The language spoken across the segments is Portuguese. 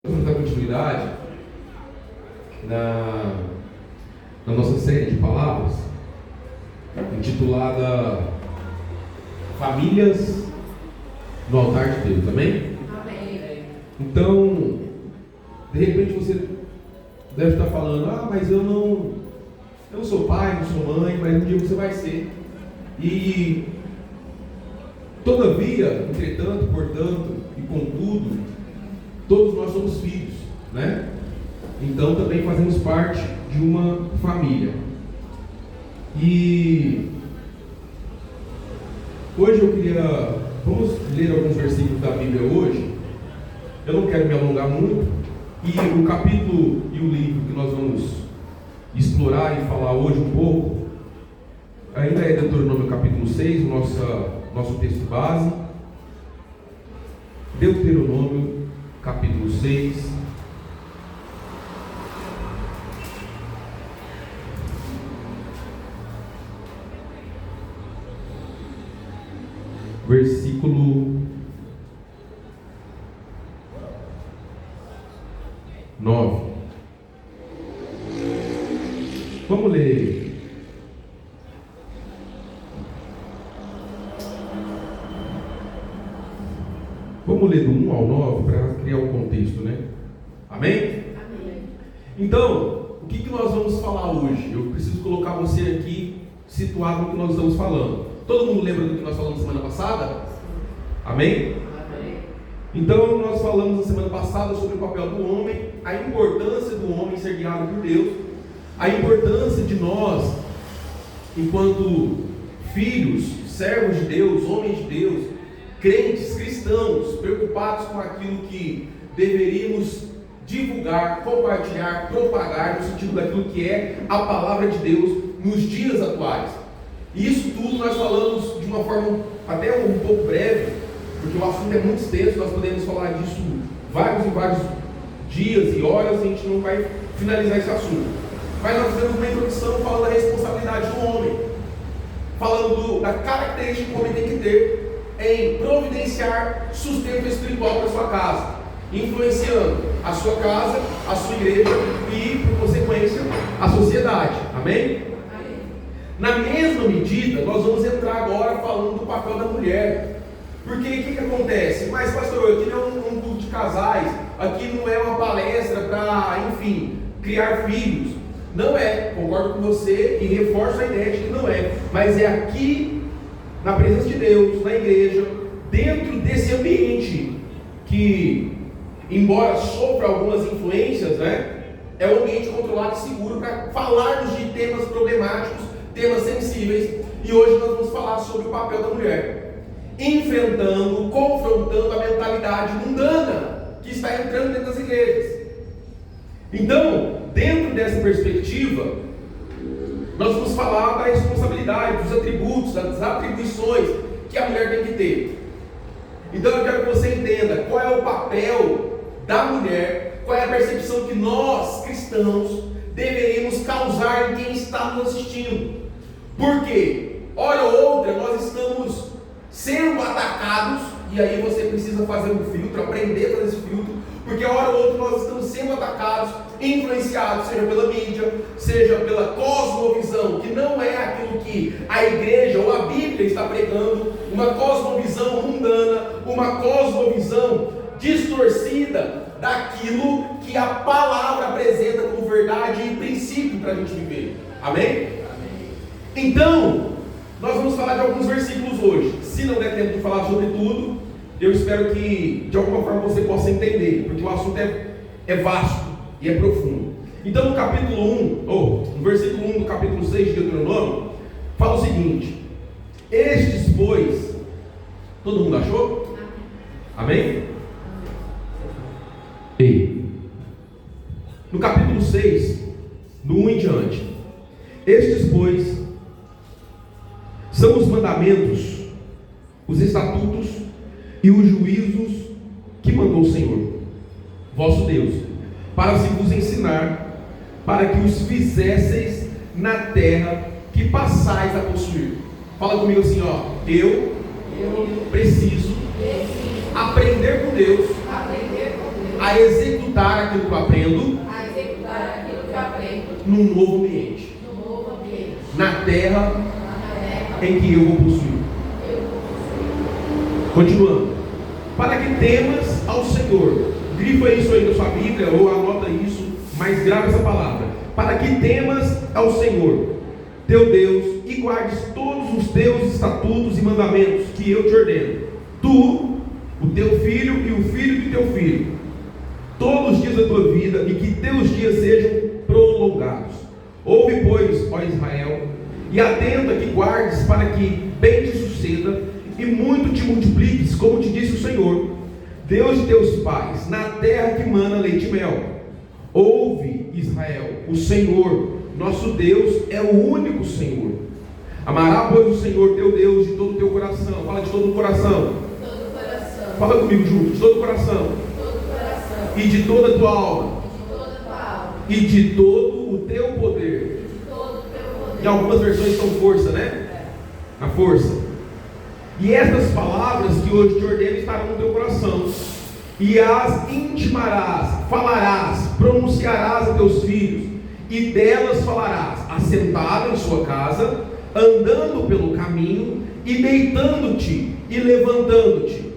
Vamos dar continuidade na nossa série de palavras intitulada Famílias no Altar de Deus, amém? Amém. Então, de repente você deve estar falando: mas eu não sou pai, não sou mãe, mas um dia você vai ser. E todavia, entretanto, portanto e contudo, todos nós somos filhos, né? Então também fazemos parte de uma família. E hoje vamos ler alguns versículos da Bíblia hoje. Eu não quero me alongar muito. E o capítulo e o livro que nós vamos explorar e falar hoje um pouco, ainda é Deuteronômio capítulo 6, nosso texto base. Deuteronômio capítulo 6, versículo 9. Vamos ler. Vamos ler do 1 ao 9 para criar um contexto, né? Amém? Amém. Então, o que nós vamos falar hoje? Eu preciso colocar você aqui situado no que nós estamos falando. Todo mundo lembra do que nós falamos semana passada? Amém? Amém. Então, nós falamos na semana passada sobre o papel do homem, a importância do homem ser guiado por Deus, a importância de nós, enquanto filhos, servos de Deus, homens de Deus, crentes, cristãos, preocupados com aquilo que deveríamos divulgar, compartilhar, propagar, no sentido daquilo que é a palavra de Deus nos dias atuais. Isso tudo nós falamos de uma forma até um pouco breve, porque o assunto é muito extenso, nós podemos falar disso vários e vários dias e horas, e a gente não vai finalizar esse assunto. Mas nós fizemos uma introdução falando da responsabilidade do homem, falando da característica que o homem tem que ter em providenciar sustento espiritual para sua casa, influenciando a sua casa, a sua igreja e, por consequência, a sociedade. Amém? Amém. Na mesma medida, nós vamos entrar agora falando do papel da mulher. Porque o que acontece? Mas, pastor, aqui não é um culto de casais, aqui não é uma palestra para, enfim, criar filhos. Não é, concordo com você e reforço a ideia de que não é. Mas é aqui, na presença de Deus, na igreja, dentro desse ambiente que, embora sofra algumas influências, né, é um ambiente controlado e seguro para falarmos de temas problemáticos, temas sensíveis. E hoje nós vamos falar sobre o papel da mulher, enfrentando, confrontando a mentalidade mundana que está entrando dentro das igrejas. Então, dentro dessa perspectiva, nós vamos falar da responsabilidade, dos atributos, das atribuições que a mulher tem que ter. Então eu quero que você entenda qual é o papel da mulher, qual é a percepção que nós, cristãos, deveríamos causar em quem está nos assistindo. Porque, hora ou outra, nós estamos sendo atacados, e aí você precisa fazer um filtro, aprender a fazer esse filtro, porque hora ou outra nós estamos sendo atacados, influenciados, seja pela mídia, seja pela cosmovisão, que não é aquilo que a igreja ou a Bíblia está pregando, uma cosmovisão mundana, uma cosmovisão distorcida daquilo que a palavra apresenta como verdade e princípio para a gente viver. Amém? Amém. Então, nós vamos falar de alguns versículos hoje. Se não der tempo de falar sobre tudo, eu espero que de alguma forma você possa entender, porque o assunto é vasto e é profundo. Então no capítulo 1, no versículo 1 do capítulo 6 de Deuteronômio, fala o seguinte: estes, pois, todo mundo achou? Amém? Ei, no capítulo 6, do 1 em diante, estes, pois, são os mandamentos, os estatutos e os juízos que mandou o Senhor, vosso Deus, para se vos ensinar, para que os fizesseis na terra que passais a possuir. Fala comigo assim, eu preciso aprender com Deus a executar executar aquilo que eu aprendo num novo ambiente, na terra em que eu vou possuir. Continuando. Para que temas ao Senhor. Grifa isso aí na sua Bíblia ou anota isso, mas grava essa palavra. Para que temas ao Senhor, teu Deus, e guardes todos os teus estatutos e mandamentos que eu te ordeno. Tu, o teu filho e o filho do teu filho, todos os dias da tua vida, e que teus dias sejam prolongados. Ouve, pois, ó Israel, e atenta que guardes para que bem te suceda e muito te multipliques, como te disse o Senhor, Deus de teus pais, na terra que mana leite e mel. Ouve, Israel, o Senhor, nosso Deus, é o único Senhor. Amará, pois, o Senhor teu Deus de todo o teu coração. Fala de todo o coração. Todo coração. Fala comigo junto. De todo o coração. Todo coração. E de toda a tua alma. E de todo o teu poder. Em algumas versões estão força, né? A força. E estas palavras que hoje te ordeno estarão no teu coração, e as intimarás, falarás, pronunciarás a teus filhos, e delas falarás, assentado em sua casa, andando pelo caminho, e deitando-te e levantando-te.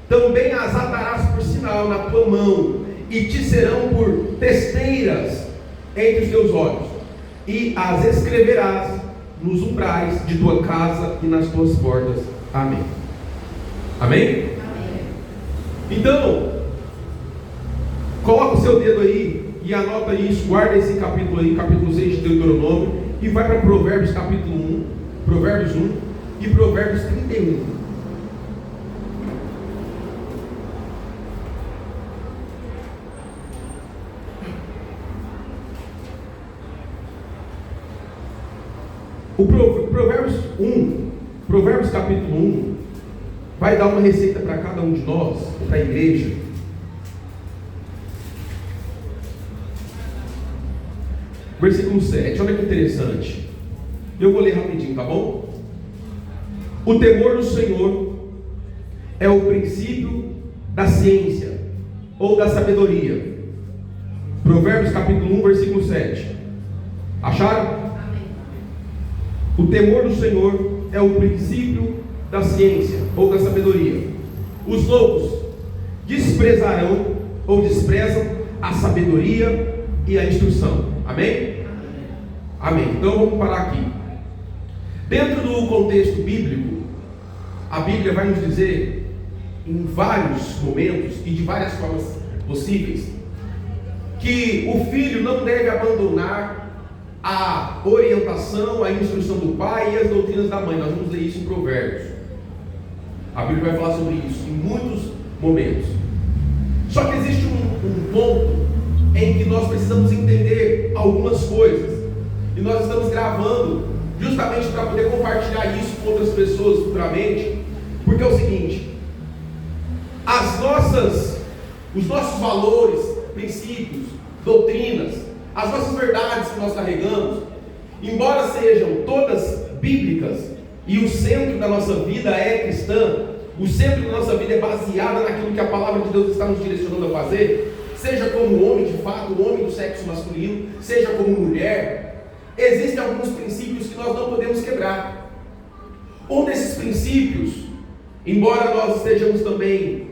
Também as atarás por sinal na tua mão, e te serão por testeiras entre os teus olhos, e as escreverás nos umbrais de tua casa e nas tuas portas. Amém. Amém? Amém. Então, coloca o seu dedo aí e anota isso, guarda esse capítulo aí, capítulo 6 de Deuteronômio, e vai para Provérbios capítulo 1, Provérbios 1 e Provérbios 31. O Provérbios capítulo 1 vai dar uma receita para cada um de nós, para a igreja. Versículo 7, olha que interessante. Eu vou ler rapidinho, tá bom? O temor do Senhor é o princípio da ciência ou da sabedoria. Provérbios capítulo 1, versículo 7. Acharam? O temor do Senhor é o princípio da ciência ou da sabedoria. Os loucos desprezarão ou desprezam a sabedoria e a instrução. Amém? Amém. Então vamos parar aqui. Dentro do contexto bíblico, a Bíblia vai nos dizer, em vários momentos e de várias formas possíveis, que o filho não deve abandonar a orientação, a instrução do pai e as doutrinas da mãe. Nós vamos ler isso em Provérbios. A Bíblia vai falar sobre isso em muitos momentos. Só que existe um ponto em que nós precisamos entender algumas coisas, e nós estamos gravando justamente para poder compartilhar isso com outras pessoas futuramente, porque é o seguinte: os nossos valores, princípios, doutrinas, as nossas verdades que nós carregamos, embora sejam todas bíblicas, e o centro da nossa vida é cristã, o centro da nossa vida é baseada naquilo que a palavra de Deus está nos direcionando a fazer, seja como homem de fato, o homem do sexo masculino, seja como mulher, existem alguns princípios que nós não podemos quebrar. Um desses princípios, embora nós estejamos também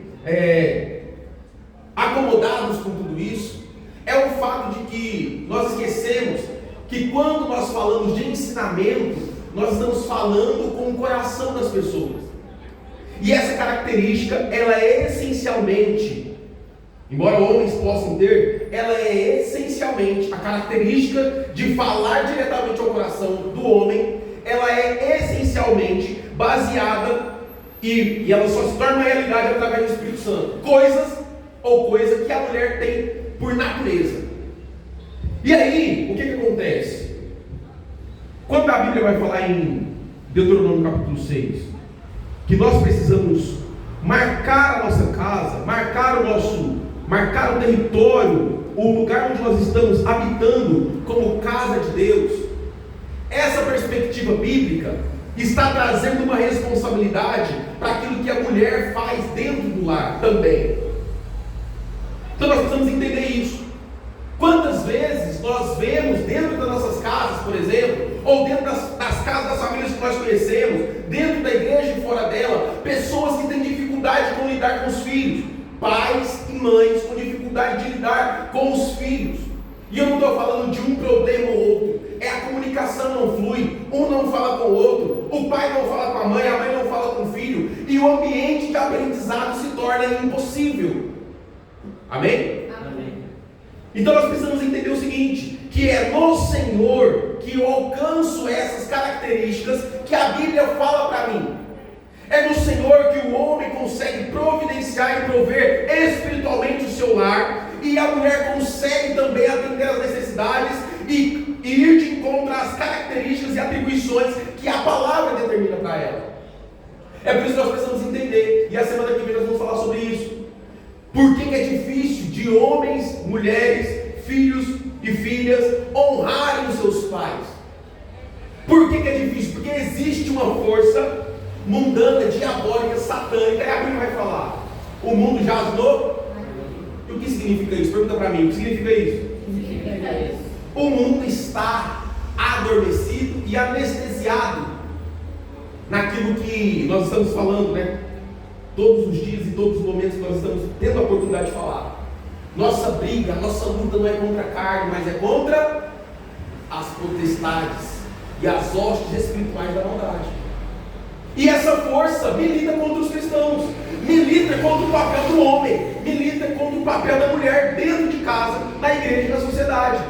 acomodados com tudo isso, é o fato de que nós esquecemos que quando nós falamos de ensinamento, nós estamos falando com o coração das pessoas. E essa característica, ela é essencialmente, embora homens possam ter, ela é essencialmente a característica de falar diretamente ao coração do homem. Ela é essencialmente baseada e ela só se torna uma realidade através do Espírito Santo. Coisa que a mulher tem por natureza. E aí, o que acontece? Quando a Bíblia vai falar em Deuteronômio capítulo 6, que nós precisamos marcar a nossa casa, marcar o território, o lugar onde nós estamos habitando como casa de Deus, essa perspectiva bíblica está trazendo uma responsabilidade para aquilo que a mulher faz dentro do lar também. Então nós precisamos entender isso. Quantas vezes nós vemos dentro das nossas casas, por exemplo, ou dentro das casas das famílias que nós conhecemos, dentro da igreja e fora dela, pessoas que têm dificuldade com lidar com os filhos, pais e mães com dificuldade de lidar com os filhos. E eu não estou falando de um problema ou outro, a comunicação não flui, um não fala com o outro, o pai não fala com a mãe não fala com o filho, e o ambiente de aprendizado se torna impossível. Amém? Então nós precisamos entender o seguinte, que é no Senhor que eu alcanço essas características que a Bíblia fala para mim. É no Senhor que o homem consegue providenciar e prover espiritualmente o seu lar, e a mulher consegue também atender as necessidades e ir de encontro às características e atribuições que a palavra determina para ela. É por isso que nós precisamos entender, e a semana que vem nós vamos falar sobre isso. Por que é difícil de homens, mulheres, filhos e filhas honrarem os seus pais? Por que é difícil? Porque existe uma força mundana, diabólica, satânica, e a Bíblia vai falar: o mundo jaz no... E o que significa isso? Pergunta para mim, o que significa isso? O mundo está adormecido e anestesiado naquilo que nós estamos falando, né? Todos os dias e todos os momentos que nós estamos tendo a oportunidade de falar. Nossa briga, nossa luta não é contra a carne, mas é contra as potestades e as hostes espirituais da maldade. E essa força milita contra os cristãos, milita contra o papel do homem, milita contra o papel da mulher dentro de casa, na igreja e na sociedade.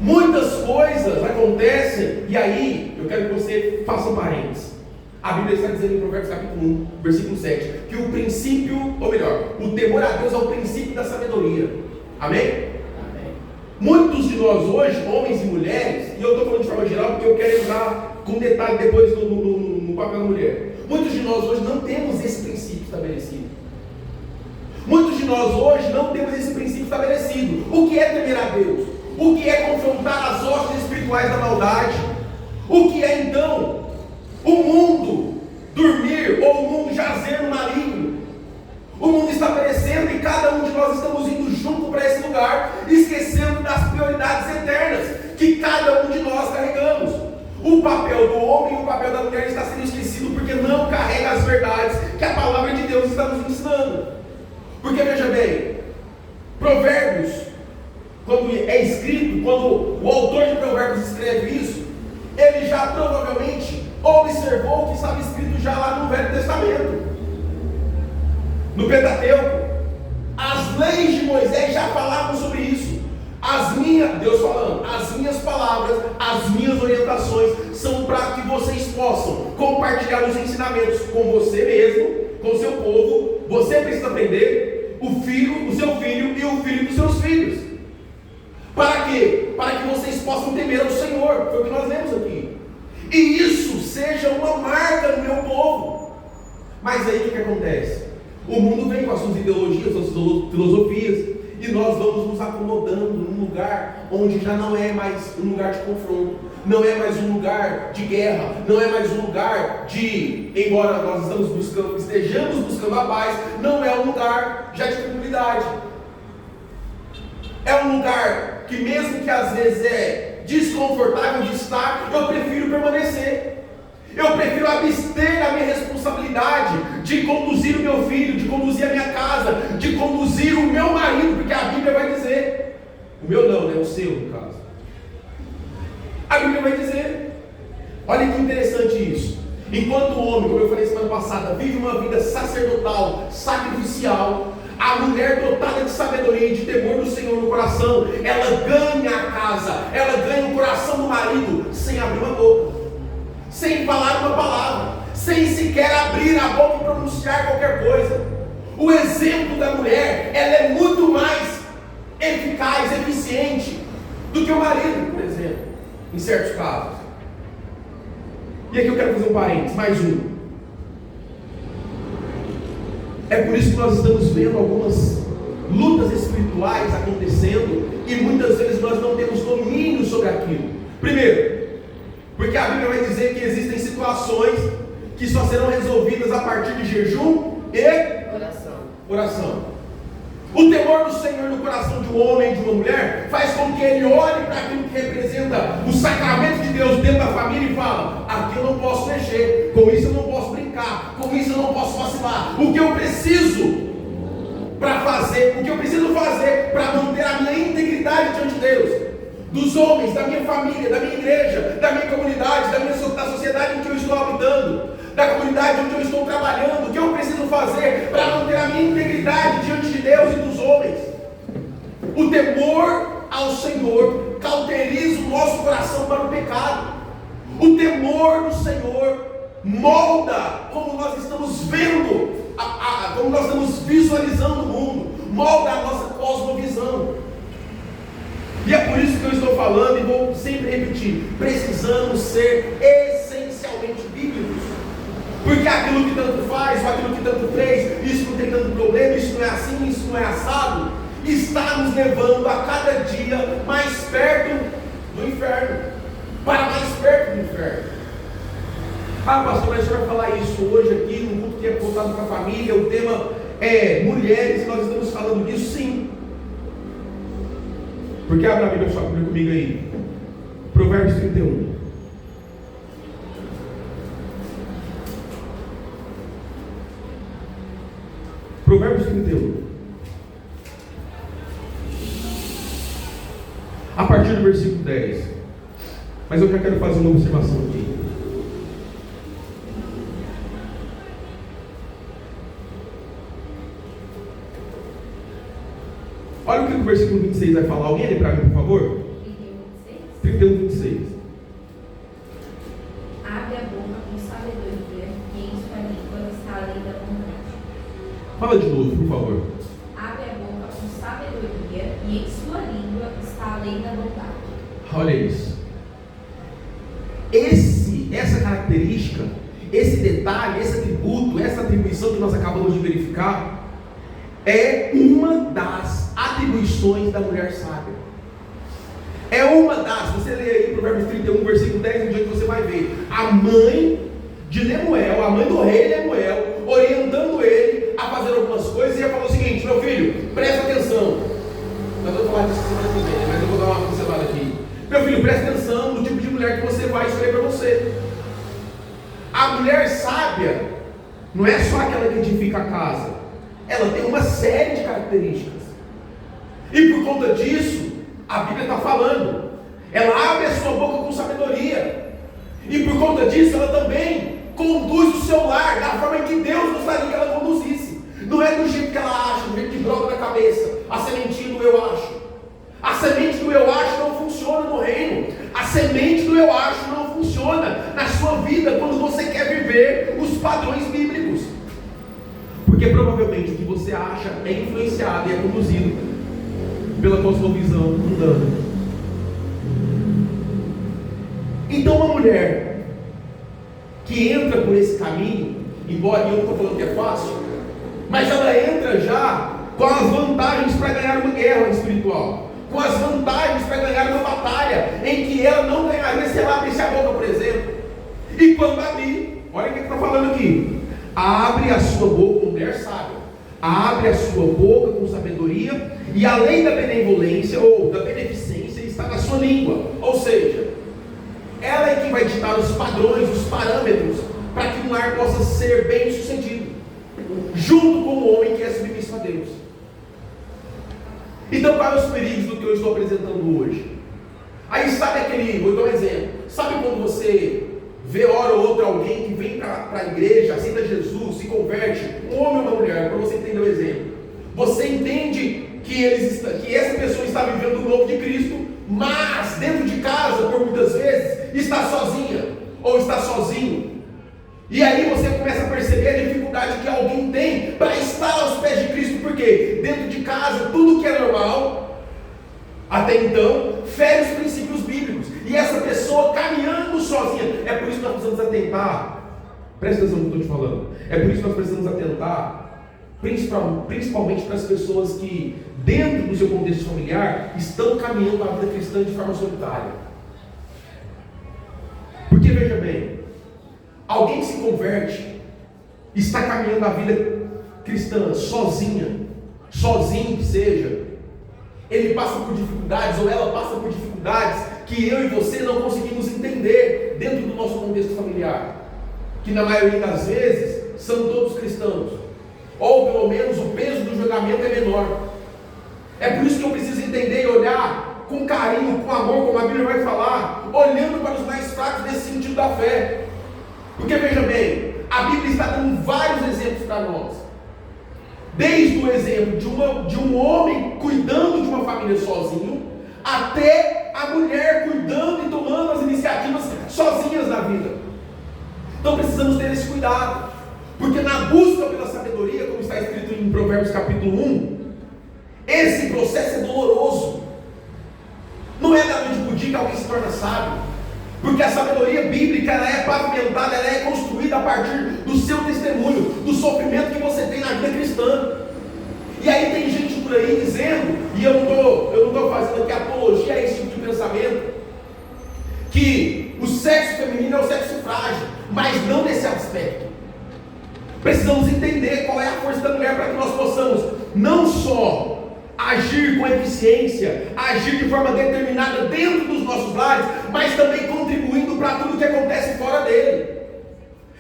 Muitas coisas acontecem, e aí eu quero que você faça um parênteses. A Bíblia está dizendo em Provérbios capítulo 1, versículo 7, que o princípio, ou melhor, o temor a Deus é o princípio da sabedoria. Amém? Amém. Muitos de nós hoje, homens e mulheres, e eu estou falando de forma geral porque eu quero entrar com detalhe depois no papel da mulher. Muitos de nós hoje não temos esse princípio estabelecido. Muitos de nós hoje não temos esse princípio estabelecido. O que é temer a Deus? O que é confrontar as hostes espirituais da maldade? O que é então o mundo dormir ou o mundo jazer no maligno? O mundo está perecendo e cada um de nós estamos indo junto para esse lugar, esquecendo das prioridades eternas que cada um de nós carregamos. O papel do homem e o papel da mulher está sendo esquecido porque não carrega as verdades que a palavra de Deus está nos ensinando. Porque veja bem, Provérbios, quando é escrito, quando o autor de Provérbios escreve isso, ele já provavelmente observou o que estava escrito já lá no Velho Testamento, no Pentateuco. As leis de Moisés já falavam sobre isso. Deus falando, as minhas palavras, as minhas orientações são para que vocês possam compartilhar os ensinamentos com você mesmo, com o seu povo. Você precisa aprender, o seu filho e o filho dos seus filhos. Para quê? Para que vocês possam temer ao Senhor. Foi o que nós lemos aqui. E isso seja uma marca no meu povo. Mas aí o que acontece? O mundo vem com as suas ideologias, as suas filosofias, e nós vamos nos acomodando num lugar onde já não é mais um lugar de confronto, não é mais um lugar de guerra, não é mais um lugar de, embora nós estejamos buscando a paz, não é um lugar já de tranquilidade. É um lugar que, mesmo que às vezes é desconfortável de estar, eu prefiro permanecer. Eu prefiro abster da minha responsabilidade de conduzir o meu filho, de conduzir a minha casa, de conduzir o meu marido, porque a Bíblia vai dizer, o meu não, né? O seu, no caso. A Bíblia vai dizer, olha que interessante isso. Enquanto o homem, como eu falei semana passada, vive uma vida sacerdotal, sacrificial, a mulher dotada de sabedoria e de temor do Senhor no coração, ela ganha a casa, ela ganha o coração do marido, sem abrir uma boca, sem falar uma palavra, sem sequer abrir a boca e pronunciar qualquer coisa. O exemplo da mulher, ela é muito mais eficaz, eficiente do que o marido, por exemplo, em certos casos. E aqui eu quero fazer um parênteses, mais um. É por isso que nós estamos vendo algumas lutas espirituais acontecendo e muitas vezes nós não temos domínio sobre aquilo. Primeiro, porque a Bíblia vai dizer que existem situações que só serão resolvidas a partir de jejum e oração. O temor do Senhor no coração de um homem e de uma mulher faz com que ele olhe para aquilo que representa o sacramento de Deus dentro da família e fala: aqui eu não posso mexer, com isso eu não posso brincar, com isso eu não posso vacilar. O que eu preciso para fazer, o que eu preciso fazer para manter a minha integridade diante de Deus, dos homens, da minha família, da minha igreja, da minha comunidade, da sociedade em que eu estou habitando, da comunidade onde eu estou trabalhando, o que eu preciso fazer para manter a minha integridade diante de Deus e dos homens. O temor ao Senhor cauteriza o nosso coração para o pecado. O temor do Senhor molda como nós estamos vendo, como nós estamos visualizando o mundo, molda a nossa cosmovisão. E é por isso que eu estou falando e vou sempre repetir: precisamos ser essencialmente bíblicos. Porque aquilo que tanto faz, ou aquilo que tanto fez, isso não tem tanto problema, isso não é assim, isso não é assado, está nos levando a cada dia mais perto do inferno, para mais perto do inferno. Ah, pastor, mas o senhor vai falar isso hoje aqui, no culto que é voltado para a família, o tema é mulheres, e nós estamos falando disso, sim. Porque abre a Bíblia só comigo aí, Provérbios 31. Provérbios 31. A partir do versículo 10. Mas eu já quero fazer uma observação aqui. Olha o que o versículo 26 vai falar. Alguém lê para mim, por favor? 31, 26. Abre a boca com sabedoria, e em sua língua está a lei da bondade. Fala de novo, por favor. Abre a boca com sabedoria, e em sua língua está a lei da bondade. Olha isso. Essa característica, esse detalhe, esse atributo, essa atribuição que nós acabamos de verificar, é uma das atribuições da mulher sábia. É uma das, você lê aí Provérbios 31, versículo 10, em diante você vai ver a mãe de Lemuel, a mãe do rei Lemuel, orientando ele a fazer algumas coisas, e ela falou o seguinte: meu filho, presta atenção. Nós vamos falar disso semana que vem, mas eu vou dar uma pincelada aqui. Meu filho, presta atenção no tipo de mulher que você vai escolher para você. A mulher sábia não é só aquela que edifica a casa, ela tem uma série de características, e por conta disso a Bíblia está falando, ela abre a sua boca com sabedoria, e por conta disso ela também conduz o seu lar da forma que Deus gostaria que ela conduzisse. Não é do jeito que ela acha, do jeito que brota na cabeça, a sementinha do eu acho. A semente do eu acho não funciona no reino. A semente do eu acho não funciona na sua vida quando você quer viver os padrões bíblicos. Porque provavelmente o que você acha é influenciado e é conduzido pela cosmovisão mundana. Então uma mulher que entra por esse caminho, embora eu não estou falando que é fácil, mas ela entra já com as vantagens para ganhar uma guerra espiritual, com as vantagens para ganhar uma batalha em que ela não ganharia se ela abrisse a boca, por exemplo. E quando abrir, olha o que está falando aqui: abre a sua boca, mulher sábia, abre a sua boca com sabedoria, e a lei da benevolência ou da beneficência está na sua língua. Ou seja, ela é quem vai ditar os padrões, os parâmetros para que um lar possa ser bem sucedido, junto com o homem que é submisso a Deus. Então, quais os perigos do que eu estou apresentando hoje? Aí sabe aquele, vou dar um exemplo, sabe quando você vê hora ou outra alguém que vem para a igreja, aceita Jesus, se converte, um homem ou uma mulher, para você entender o exemplo, você entende que essa pessoa está vivendo o novo de Cristo, mas dentro de casa, por muitas vezes, está sozinha, ou está sozinho. E aí você começa a perceber a dificuldade que alguém tem para estar aos pés de Cristo, porque dentro de casa, tudo que é normal, até então, fere os princípios bíblicos, e essa pessoa caminhando sozinha. É por isso que nós precisamos atentar, presta atenção no que eu estou te falando, é por isso que nós precisamos atentar, principalmente para as pessoas que, dentro do seu contexto familiar, estão caminhando a vida cristã de forma solitária. Porque veja bem, alguém que se converte está caminhando a vida cristã sozinha, sozinho que seja, ele passa por dificuldades, ou ela passa por dificuldades que eu e você não conseguimos entender dentro do nosso contexto familiar, que na maioria das vezes são todos cristãos, ou pelo menos o peso do julgamento é menor. É por isso que eu preciso entender e olhar com carinho, com amor, como a Bíblia vai falar, olhando para os mais fracos nesse sentido da fé. Porque veja bem, a Bíblia está dando vários exemplos para nós. Desde o exemplo de um homem cuidando de uma família sozinho, até a mulher cuidando e tomando as iniciativas sozinhas na vida. Então precisamos ter esse cuidado, porque na busca pela sabedoria, como está escrito em Provérbios capítulo 1, esse processo é doloroso. Não é da noite para o dia que alguém se torna sábio, porque a sabedoria bíblica ela é pavimentada, ela é construída a partir do seu testemunho, do sofrimento que você tem na vida cristã. E aí tem gente por aí dizendo, e eu não estou fazendo aqui apologia a esse tipo de pensamento, que o sexo feminino é o sexo frágil, mas não nesse aspecto. Precisamos entender qual é a força da mulher para que nós possamos não só agir com eficiência, agir de forma determinada dentro dos nossos lares, mas também contribuindo para tudo que acontece fora dele.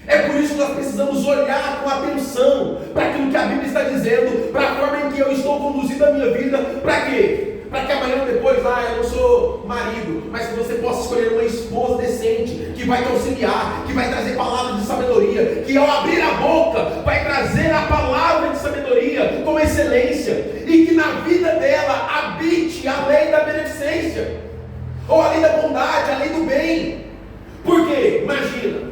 É por isso que nós precisamos olhar com atenção para aquilo que a Bíblia está dizendo, para a forma em que eu estou conduzindo a minha vida. Para quê? Para que amanhã depois, eu não sou marido, mas que você possa escolher uma esposa decente, que vai te auxiliar, que vai trazer palavras de sabedoria, que ao abrir a boca, vai trazer a palavra de sabedoria com excelência, e que na vida dela habite a lei da beneficência, ou a lei da bondade, a lei do bem. Por quê? Imagina,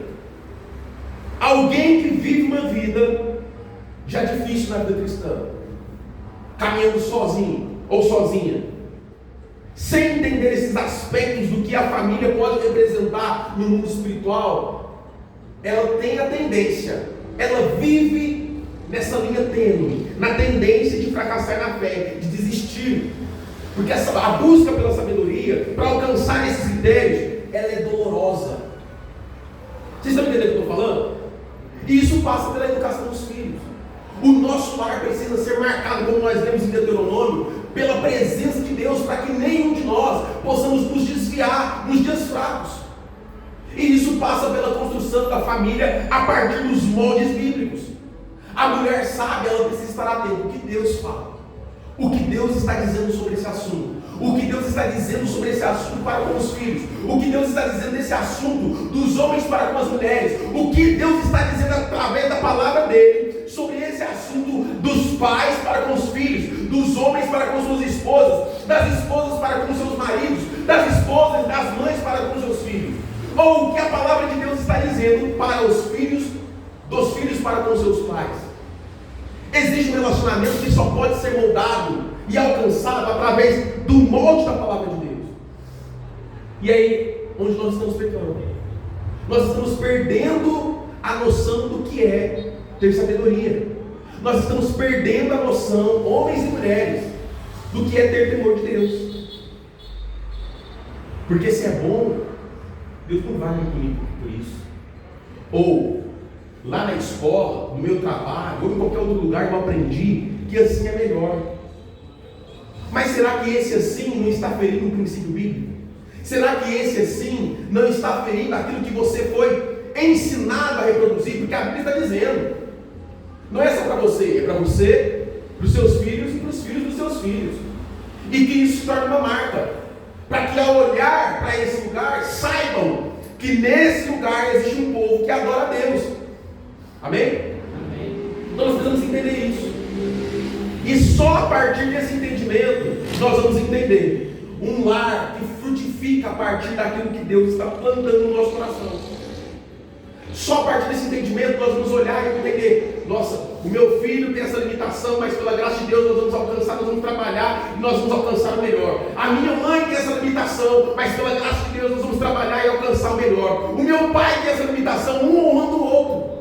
alguém que vive uma vida já difícil na vida cristã, caminhando sozinho, ou sozinha, sem entender esses aspectos do que a família pode representar no mundo espiritual, ela tem a tendência, ela vive nessa linha tênue, na tendência de fracassar na fé, de desistir, porque a busca pela sabedoria, para alcançar esses critérios, ela é dolorosa. Vocês estão entendendo o que eu estou falando? E isso passa pela educação dos filhos. O nosso lar precisa ser marcado, como nós lemos em Deuteronômio, pela presença de Deus, para que nenhum de nós possamos nos desviar nos dias fracos. E isso passa pela construção da família a partir dos moldes bíblicos. A mulher sábia, ela precisa estar atenta ao que Deus fala, o que Deus está dizendo sobre esse assunto, o que Deus está dizendo sobre esse assunto para com os filhos, o que Deus está dizendo desse assunto dos homens para com as mulheres, o que Deus está dizendo através da palavra dele sobre esse assunto dos pais para com os filhos, dos homens para com suas esposas, das esposas para com seus maridos, das esposas e das mães para com seus filhos, ou o que a palavra de Deus está dizendo para os filhos, dos filhos para com seus pais. Existe um relacionamento que só pode ser moldado e alcançado através do molde da palavra de Deus. E aí, onde nós estamos pecando? Nós estamos perdendo a noção do que é ter sabedoria. Nós estamos perdendo a noção, homens e mulheres, do que é ter temor de Deus. Porque se é bom, Deus não vai me punir por isso. Ou, lá na escola, no meu trabalho, ou em qualquer outro lugar, eu aprendi que assim é melhor. Mas será que esse assim não está ferindo um princípio bíblico? Será que esse assim não está ferindo aquilo que você foi ensinado a reproduzir? Porque a Bíblia está dizendo, não é só para você, é para você, para os seus filhos e para os filhos dos seus filhos. E que isso se torne uma marca, para que ao olhar para esse lugar, saibam que nesse lugar existe um povo que adora a Deus. Amém? Amém. Então nós precisamos entender isso. E só a partir desse entendimento nós vamos entender um lar que frutifica a partir daquilo que Deus está plantando no nosso coração. Só a partir desse entendimento nós vamos olhar e entender: nossa, o meu filho tem essa limitação, mas pela graça de Deus nós vamos alcançar, nós vamos trabalhar e nós vamos alcançar o melhor. A minha mãe tem essa limitação, mas pela graça de Deus nós vamos trabalhar e alcançar o melhor. O meu pai tem essa limitação, um honrando o outro,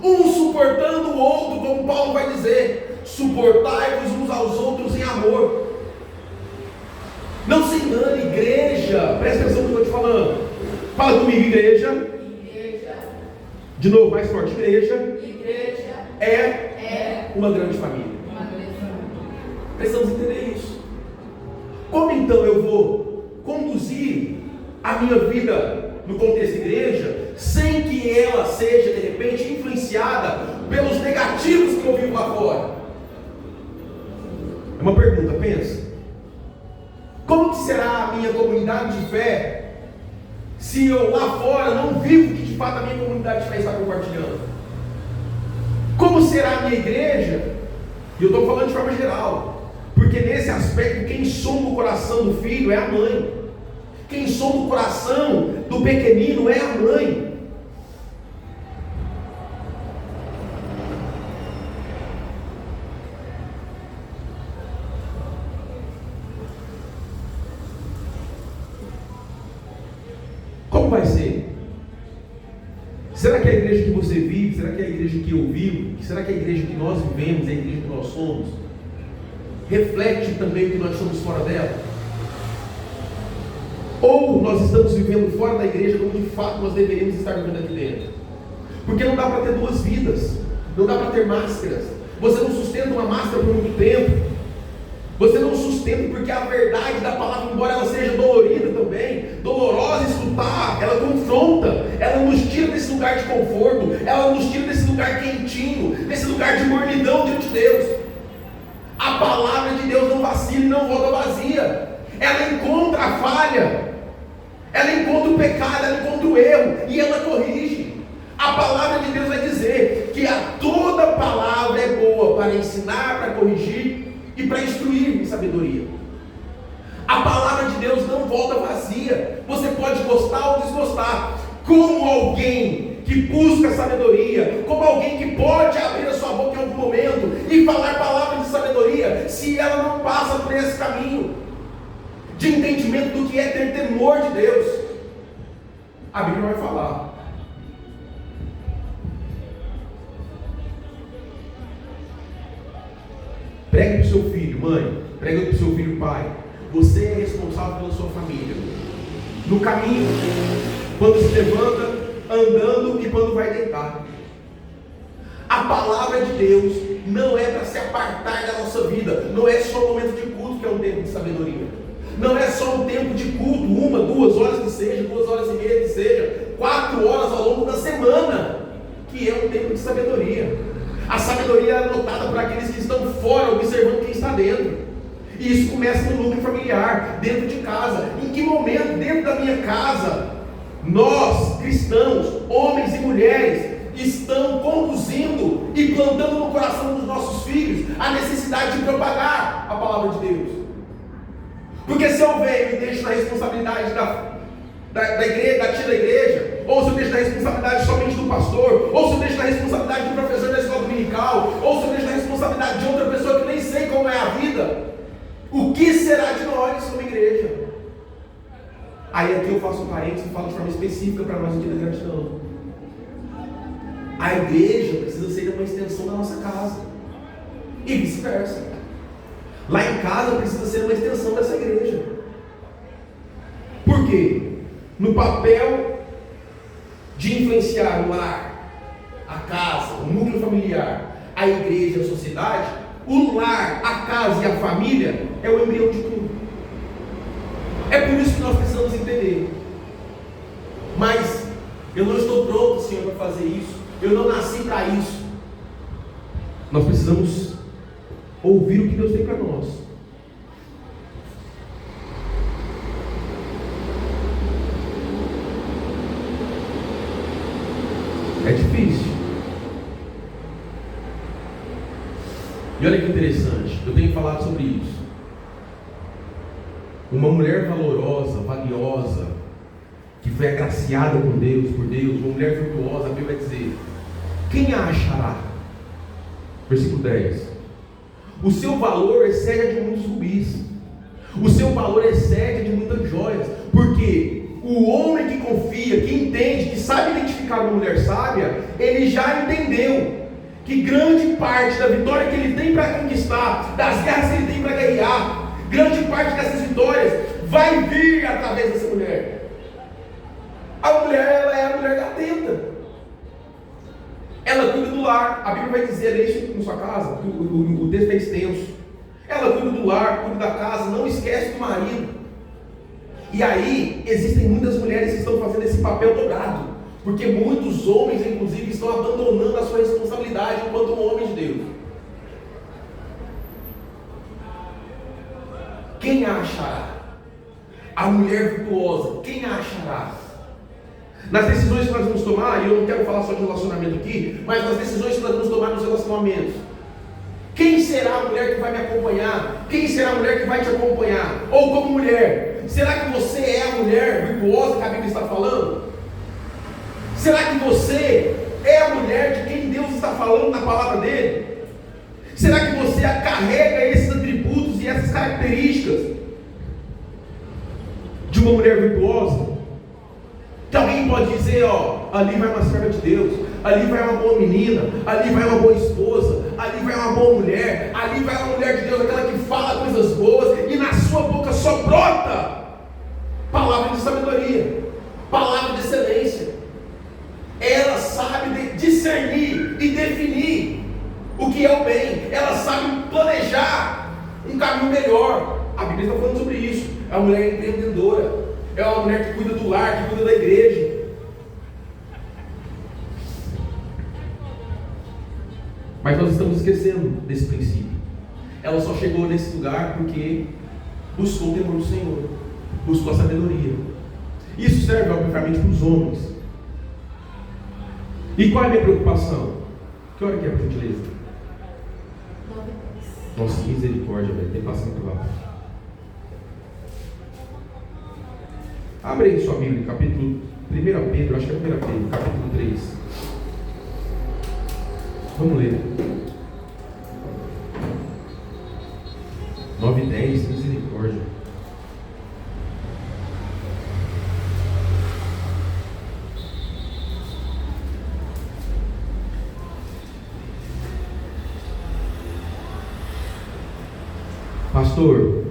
um suportando o outro, como Paulo vai dizer: suportai-vos uns aos outros em amor. Não se engane, igreja, presta atenção no que eu estou te falando. Fala comigo, igreja. De novo, mais forte, igreja é uma grande família. Precisamos entender isso. Como então eu vou conduzir a minha vida no contexto da igreja sem que ela seja, de repente, influenciada pelos negativos que eu vivo lá fora? É uma pergunta, pensa. Como que será a minha comunidade de fé se eu lá fora não vivo o que de fato a minha comunidade de fé está compartilhando? Como será a minha igreja? E eu estou falando de forma geral, porque nesse aspecto quem sonda o coração do filho é a mãe. Quem sonda o coração do pequenino é a mãe. Como vai ser? Será que a igreja que você vive, será que a igreja que eu vivo, será que a igreja que nós vivemos, a igreja que nós somos, reflete também o que nós somos fora dela? Ou nós estamos vivendo fora da igreja como de fato nós deveríamos estar vivendo aqui dentro? Porque não dá para ter duas vidas, não dá para ter máscaras. Você não sustenta uma máscara por muito tempo. Você não sustenta porque a verdade da palavra, embora ela seja dolorida também, dolorosa escutar, ela confronta, ela nos tira desse lugar de conforto, ela nos tira desse lugar quentinho, desse lugar de mornidão diante de Deus. A palavra de Deus não vacila e não volta vazia. Ela encontra a falha, ela encontra o pecado, ela encontra o erro e ela corrige. A palavra de Deus vai dizer que toda palavra é boa para ensinar, para corrigir e para instruir em sabedoria. A palavra de Deus não volta vazia. Você pode gostar ou desgostar. Como alguém que busca sabedoria, como alguém que pode abrir a sua boca em algum momento e falar palavras de sabedoria, se ela não passa por esse caminho de entendimento do que é ter temor de Deus? A Bíblia vai falar. Pregue para o seu filho, mãe. Pregue para o seu filho, pai. Você é responsável pela sua família. No caminho, quando se levanta, andando e quando vai deitar. A palavra de Deus não é para se apartar da nossa vida. Não é só um momento de culto que é um tempo de sabedoria. Não é só um tempo de culto, 1, 2 horas que seja, 2 horas e meia que seja, 4 horas ao longo da semana, que é um tempo de sabedoria. A sabedoria é anotada por aqueles que estão fora, observando quem está dentro. E isso começa no núcleo familiar, dentro de casa. Em que momento, dentro da minha casa, nós, cristãos, homens e mulheres, estão conduzindo e plantando no coração dos nossos filhos a necessidade de propagar a palavra de Deus? Porque se eu venho e deixo na responsabilidade da igreja, da tia da igreja, ou se eu deixo na responsabilidade somente do pastor, ou se eu deixo na responsabilidade do professor da escola dominical, ou se eu deixo na responsabilidade de outra pessoa que nem sei como é a vida, o que será de nós como igreja? Aí aqui eu faço um parênteses e falo de forma específica para nós aqui da gratidão. A igreja precisa ser uma extensão da nossa casa, e vice-versa. Lá em casa precisa ser uma extensão dessa igreja. Por quê? No papel de influenciar o lar, a casa, o núcleo familiar, a igreja, a sociedade, o lar, a casa e a família é o embrião de tudo. É por isso que nós precisamos entender. Mas eu não estou pronto, Senhor, para fazer isso. Eu não nasci para isso. Nós precisamos ouvir o que Deus tem para nós. É difícil. E olha que interessante, eu tenho falado sobre isso. Uma mulher valorosa, valiosa, que foi agraciada por Deus, uma mulher virtuosa, a Bíblia vai dizer: quem a achará? Versículo 10. O seu valor excede a de muitos rubis. O seu valor excede a de muitas joias. Porque o homem que confia, que entende, que sabe identificar uma mulher sábia, ele já entendeu que grande parte da vitória que ele tem para conquistar, das guerras que ele tem para guerrear, grande parte dessas vitórias vai vir através dessa mulher. A mulher, ela é a mulher atenta. Ela cuida do lar. A Bíblia vai dizer isso na sua casa, o texto é extenso. Ela cuida do lar, cuida da casa, não esquece do marido. E aí, existem muitas mulheres que estão fazendo esse papel dobrado, porque muitos homens, inclusive, estão abandonando a sua responsabilidade enquanto um homem de Deus. Quem a achará? A mulher virtuosa, quem a achará? Nas decisões que nós vamos tomar, e eu não quero falar só de relacionamento aqui, mas nas decisões que nós vamos tomar nos relacionamentos, quem será a mulher que vai me acompanhar? Quem será a mulher que vai te acompanhar? Ou como mulher, será que você é a mulher virtuosa que a Bíblia está falando? Será que você é a mulher de quem Deus está falando na palavra dele? Será que você carrega esses atributos e essas características de uma mulher virtuosa? Que alguém pode dizer, ó, ali vai uma serva de Deus, ali vai uma boa menina, ali vai uma boa esposa, ali vai uma boa mulher, ali vai uma mulher de Deus, aquela que fala coisas boas, e na sua boca só brota palavra de sabedoria, palavra de excelência. Ela sabe discernir e definir o que é o bem, ela sabe planejar um caminho melhor. A Bíblia está falando sobre isso. É uma mulher empreendedora, é uma mulher que cuida do lar, que cuida da igreja. Mas nós estamos esquecendo desse princípio. Ela só chegou nesse lugar porque buscou o temor do Senhor, buscou a sabedoria. Isso serve obviamente para os homens. E qual é a minha preocupação? Que hora que é, por gentileza? 9h10. Nossa, que misericórdia, velho, tem passado muito rápido. Abre aí sua Bíblia, capítulo 1 Pedro, acho que é 1 Pedro, capítulo 3. Vamos ler. 9h10, misericórdia. Pastor,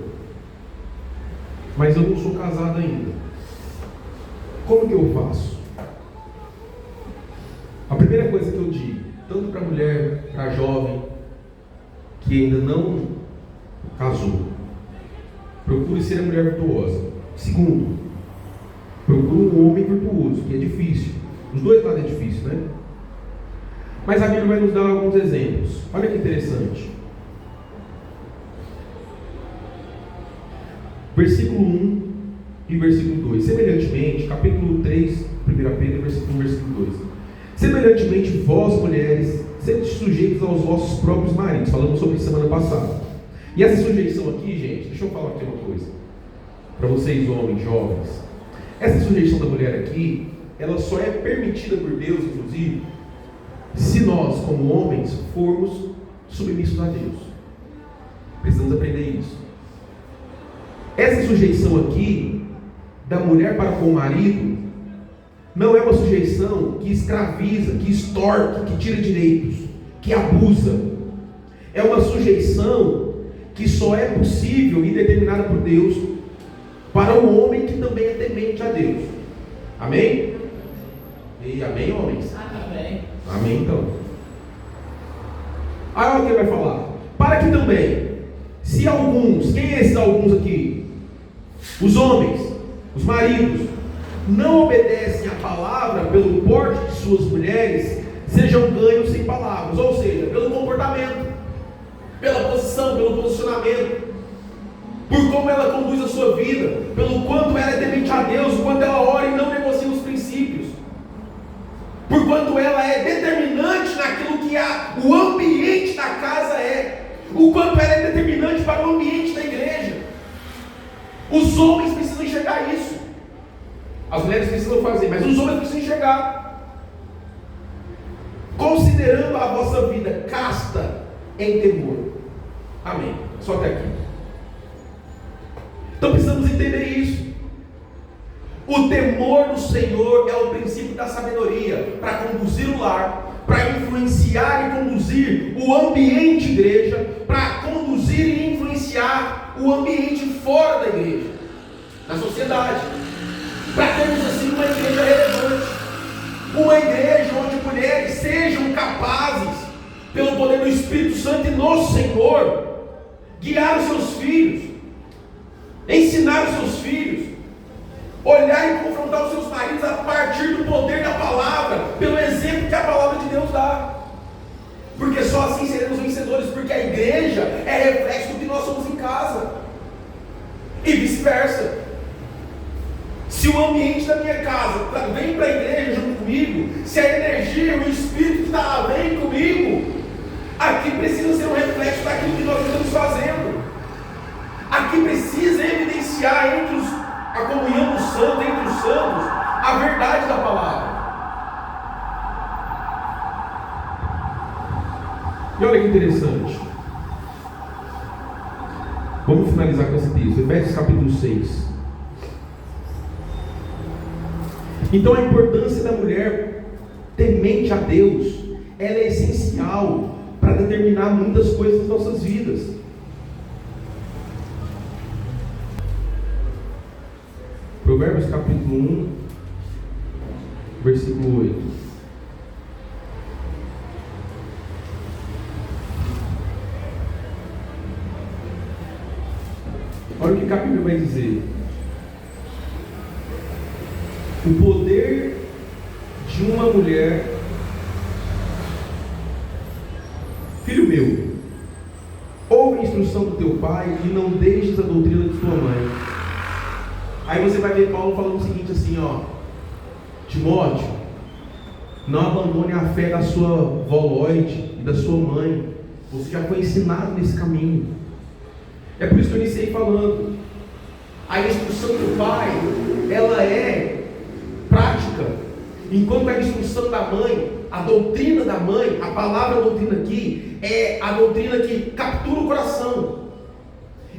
mas eu não sou casado ainda. Como que eu faço? A primeira coisa que eu digo, tanto para a mulher, para a jovem que ainda não casou, procure ser a mulher virtuosa. Segundo, procure um homem virtuoso, que é difícil. Os dois lados é difícil, né? Mas a Bíblia vai nos dar alguns exemplos. Olha que interessante. Versículo 1 e versículo 2. Semelhantemente, capítulo 3, 1 Pedro, versículo 1, versículo 2. Semelhantemente, vós, mulheres, sede sujeitos aos vossos próprios maridos. Falamos sobre isso semana passada. E essa sujeição aqui, gente, deixa eu falar aqui uma coisa. Para vocês, homens, jovens. Essa sujeição da mulher aqui, ela só é permitida por Deus, inclusive, se nós, como homens, formos submissos a Deus. Precisamos aprender isso. Essa sujeição aqui, da mulher para com o marido, não é uma sujeição que escraviza, que extorque, que tira direitos, que abusa. É uma sujeição que só é possível e determinada por Deus para o homem que também é temente a Deus. Amém? E amém, homens? Amém. Amém, então. Aí olha o que ele vai falar. Para que também, se alguns, quem é esses alguns aqui? Os homens, os maridos, não obedecem à palavra pelo porte de suas mulheres, sejam ganhos sem palavras, ou seja, pelo comportamento, pela posição, pelo posicionamento, por como ela conduz a sua vida, pelo quanto ela é temente a Deus, o quanto ela ora e não negocia os princípios, por quanto ela é determinante naquilo que o ambiente da casa é, o quanto ela é determinante para o ambiente da igreja. Os homens precisam enxergar isso. As mulheres precisam fazer, mas os homens precisam enxergar. Considerando a vossa vida casta em temor. Amém. Só até aqui. Então precisamos entender isso. O temor do Senhor é o princípio da sabedoria para conduzir o lar, para influenciar e conduzir o ambiente igreja, para conduzir e influenciar o ambiente fora da igreja, na sociedade, para termos assim uma igreja relevante, uma igreja onde mulheres sejam capazes, pelo poder do Espírito Santo e no Senhor, guiar os seus filhos, ensinar os seus filhos, olhar e confrontar os seus maridos a partir do poder da palavra, pelo exemplo que a palavra de Deus dá. Porque só assim seremos vencedores, porque a igreja é reflexo do que nós somos em casa, e vice-versa. Se o ambiente da minha casa vem para a igreja junto comigo, se a energia, o espírito que está lá vem comigo, aqui precisa ser um reflexo daquilo que nós estamos fazendo. Aqui precisa evidenciar a comunhão dos santos, entre os santos, a verdade da palavra. E olha que interessante. Vamos finalizar com esse texto, Efésios capítulo 6. Então a importância da mulher temente a Deus, ela é essencial para determinar muitas coisas nas nossas vidas. Provérbios capítulo 1, versículo 8. Olha o que a Bíblia vai dizer. O poder de uma mulher. Filho meu, ouve a instrução do teu pai e não deixes a doutrina de tua mãe. Aí você vai ver Paulo falando o seguinte assim, Timóteo, não abandone a fé da sua vó Lloyd e da sua mãe. Você já foi ensinado nesse caminho. É por isso que eu iniciei falando. A instrução do pai, ela é prática, enquanto a instrução da mãe, a doutrina da mãe, a palavra doutrina aqui, é a doutrina que captura o coração.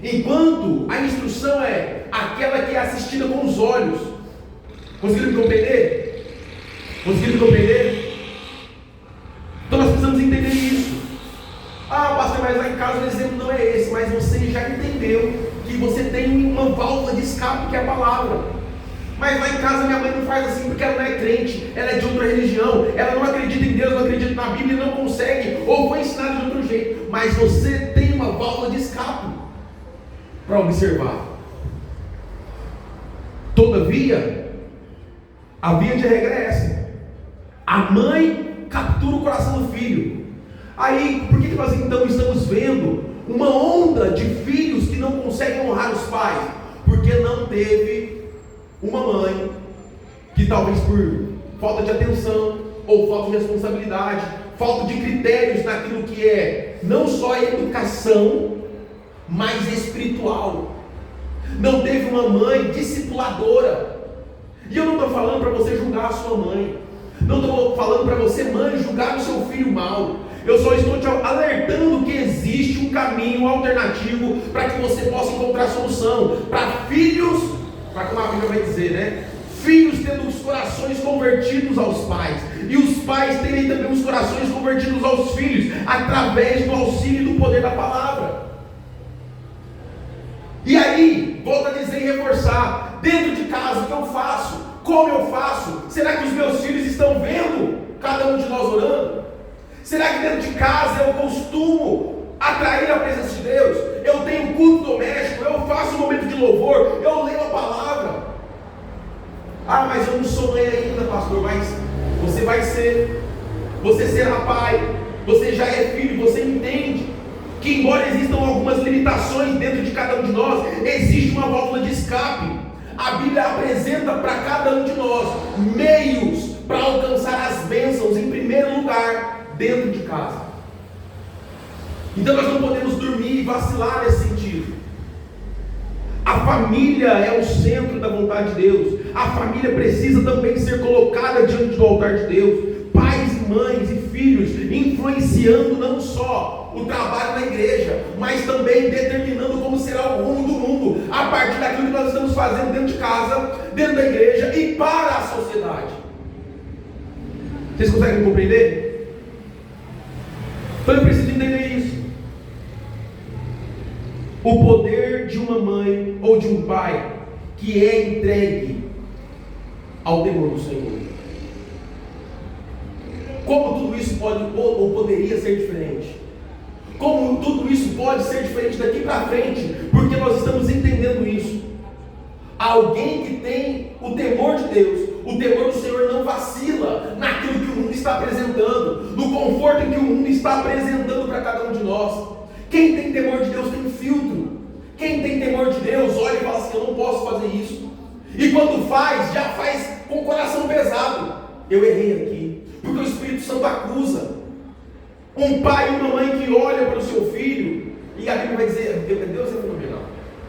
Enquanto a instrução é aquela que é assistida com os olhos. Conseguiram me compreender? Conseguiram me compreender? Então nós precisamos entender isso. Pastor, mas lá em casa o exemplo não é esse, mas você já entendeu que você tem uma válvula de escape que é a palavra. Mas lá em casa minha mãe não faz assim porque ela não é crente, ela é de outra religião, ela não acredita em Deus, não acredita na Bíblia, não consegue, ou foi ensinada de outro jeito. Mas você tem uma válvula de escape para observar. Todavia, a via de regra é essa. A mãe captura o coração do filho. Aí, por que nós então estamos vendo uma onda de filhos que não conseguem honrar os pais? Porque não teve uma mãe que talvez por falta de atenção, ou falta de responsabilidade, falta de critérios naquilo que é não só educação, mas espiritual. Não teve uma mãe discipuladora. E eu não estou falando para você julgar a sua mãe. Não estou falando para você, mãe, julgar o seu filho mal. Eu só estou te alertando que existe um caminho alternativo para que você possa encontrar solução. Para filhos, para como a Bíblia vai dizer, né? Filhos tendo os corações convertidos aos pais, e os pais terem também os corações convertidos aos filhos, através do auxílio e do poder da palavra. E aí, volto a dizer e reforçar, dentro de casa, o que eu faço? Como eu faço? Será que os meus filhos estão vendo cada um de nós orando? Será que dentro de casa eu costumo atrair a presença de Deus? Eu tenho culto doméstico, eu faço um momento de louvor, eu leio a palavra. Mas eu não sou mãe ainda, pastor. Mas você vai ser. Você será pai, você já é filho, você entende que embora existam algumas limitações dentro de cada um de nós, existe uma válvula de escape. A Bíblia apresenta para cada um de nós meios para alcançar as bênçãos em primeiro lugar dentro de casa. Então nós não podemos dormir e vacilar nesse sentido. A família é o centro da vontade de Deus. A família precisa também ser colocada diante do altar de Deus. Pais e mães e filhos influenciando não só o trabalho na igreja, mas também determinando como será o rumo do mundo, a partir daquilo que nós estamos fazendo dentro de casa, dentro da igreja e para a sociedade. Vocês conseguem compreender? Então eu preciso entender isso. O poder de uma mãe ou de um pai que é entregue ao temor do Senhor. Como tudo isso pode ou poderia ser diferente? Como tudo isso pode ser diferente daqui para frente, porque nós estamos entendendo isso. Alguém que tem o temor de Deus, o temor do Senhor, não vacila naquilo que o mundo está apresentando, no conforto em que o mundo está apresentando para cada um de nós. Quem tem temor de Deus tem filtro. Quem tem temor de Deus olha e fala assim: eu não posso fazer isso. E quando faz, já faz com o coração pesado. Eu errei aqui, porque o Espírito Santo acusa. Um pai e uma mãe que olham para o seu filho, e a Bíblia vai dizer, Deus é fenomenal.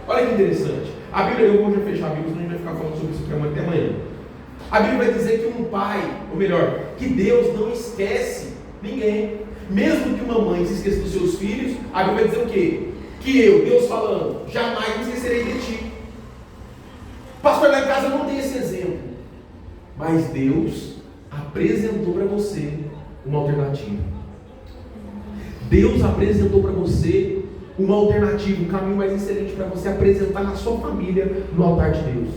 Olha que interessante. A Bíblia, eu vou já fechar a Bíblia, senão a gente vai ficar falando sobre isso aqui até amanhã. A Bíblia vai dizer que um pai, ou melhor, que Deus não esquece ninguém. Mesmo que uma mãe se esqueça dos seus filhos, a Bíblia vai dizer o quê? Que eu, Deus falando, jamais me esquecerei de ti. Pastor, lá em casa não tem esse exemplo. Mas Deus apresentou para você uma alternativa. Deus apresentou para você uma alternativa, um caminho mais excelente para você apresentar na sua família, no altar de Deus.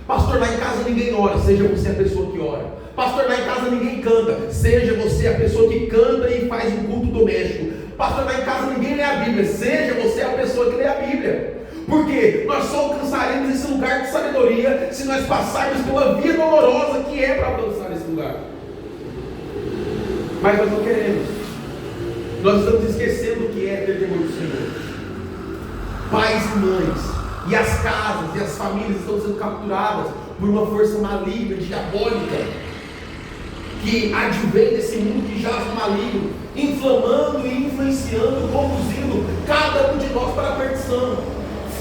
Pastor, lá em casa ninguém ora, seja você a pessoa que ora. Pastor, lá em casa ninguém canta, seja você a pessoa que canta e faz um culto doméstico. Pastor, lá em casa ninguém lê a Bíblia, seja você a pessoa que lê a Bíblia. Porque nós só alcançaremos esse lugar de sabedoria se nós passarmos pela via dolorosa que é para alcançar esse lugar. Mas nós não queremos. Nós estamos esquecendo o que é ter temor do Senhor. Pais e mães, e as casas e as famílias estão sendo capturadas por uma força maligna, diabólica, que advém desse mundo que jaz no maligno, inflamando e influenciando, conduzindo cada um de nós para a perdição.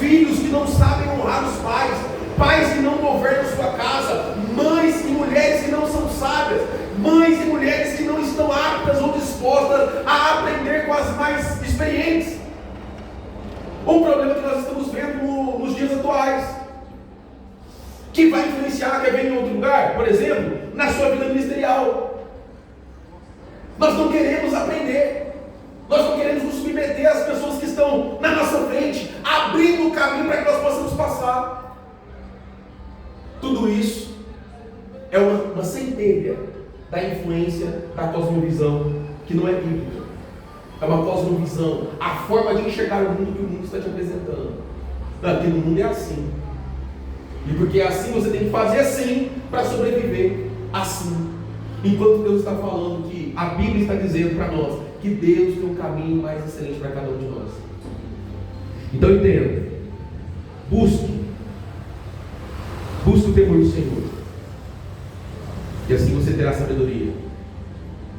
Filhos que não sabem honrar os pais, pais que não governam sua casa, mães e mulheres que não são sábias, mães e mulheres que não estão aptas ou dispostas a aprender com as mais experientes. Um problema que nós estamos vendo nos dias atuais, que vai influenciar, quer ver em outro lugar, por exemplo, na sua vida ministerial. Nós não queremos aprender, nós não queremos nos submeter às pessoas que estão na nossa frente, abrindo o caminho para que nós possamos passar. Tudo isso é uma centelha da influência da cosmovisão, que não é bíblica. É uma cosmovisão, a forma de enxergar o mundo que o mundo está te apresentando. Não, porque no mundo é assim. E porque é assim, você tem que fazer assim para sobreviver assim. Enquanto Deus está falando que a Bíblia está dizendo para nós que Deus tem um caminho mais excelente para cada um de nós. Então entenda. Busque o temor do Senhor. E assim você terá sabedoria.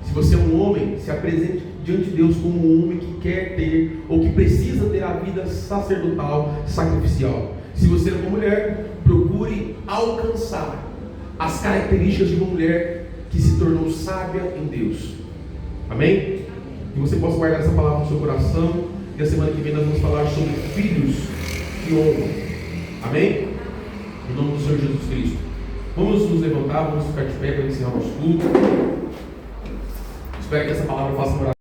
Se você é um homem, se apresente diante de Deus como um homem que quer ter, ou que precisa ter a vida sacerdotal, sacrificial. Se você é uma mulher, procure alcançar as características de uma mulher que se tornou sábia em Deus. Amém? Que você possa guardar essa palavra no seu coração. E a semana que vem nós vamos falar sobre filhos que honram. Amém? Em nome do Senhor Jesus Cristo. Vamos nos levantar, vamos ficar de pé para encerrar o nosso culto. Espero que essa palavra faça morar.